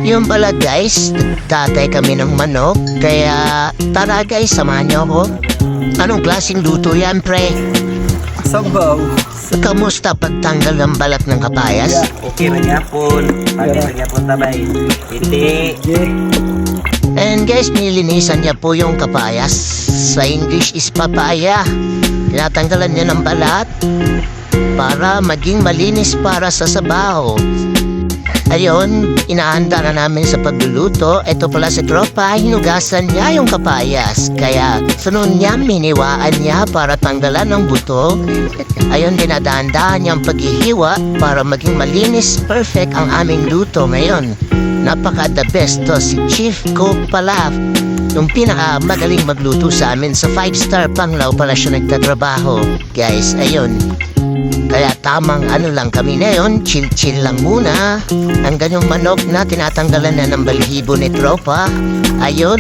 Yung pala guys, tatay kami ng manok. Kaya tara guys, samahan niyo ako. Anong klaseng luto yan, pre? Sabaw. Kamusta pagtanggal ng balat ng kapayas? Okay man yapon. Pagkat man yapon tabay. Hindi. And guys, nilinisan niya po yung kapayas. Sa English is papaya. Tinatanggalan niya ng balat para maging malinis para sa sabaw. Ayun, inaanda na namin sa pagluluto. Ito pala si tropa, hinugasan niya yung kapayas. Kaya sunod niya, miniwaan niya para tanggalan ng buto. Ayun, dinadaan-daan niyang paghihiwa para maging malinis, perfect ang aming luto ngayon. Napaka the best to, si Chief Cook pala. Yung pinaka magaling magluto sa amin sa 5-star Panglao pala siya nagtatrabaho. Guys, ayun. Kaya tamang ano lang kami na yun, chill-chill lang muna. Hanggang yung manok na tinatanggalan na ng balahibo ni tropa. Ayun,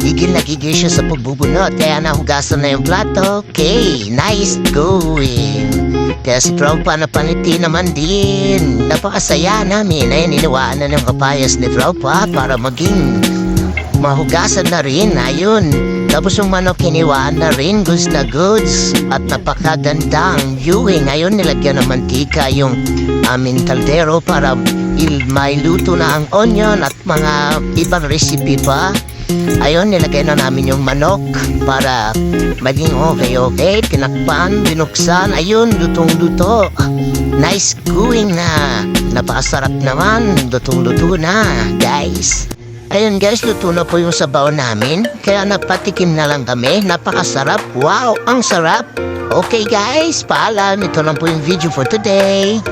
gigil na gigil siya sa pagbubunot. Kaya nahugasan na yung plato. Okay, nice going. Kaya si tropa napaniti naman din. Napakasaya namin. Ayun, iniwaan na ng kapayas ni tropa para maging mahugasan na rin. Ayun. Tapos yung manok hiniwaan na rin, goods na goods. At napakagandang viewing. Ngayon nilagyan ng mantika yung aming kaldero para may luto na ang onion at mga ibang recipe pa. Ayun, nilagay na namin yung manok para maging okay. Tinakpan, binuksan. Ayun, lutong-luto. Nice going na. Napakasarap naman. Lutong-luto na, guys. Ayun guys, luto na po yung sabaw namin. Kaya napatikim na lang kami. Napakasarap. Wow, ang sarap. Okay guys, paalam. Ito lang po yung video for today.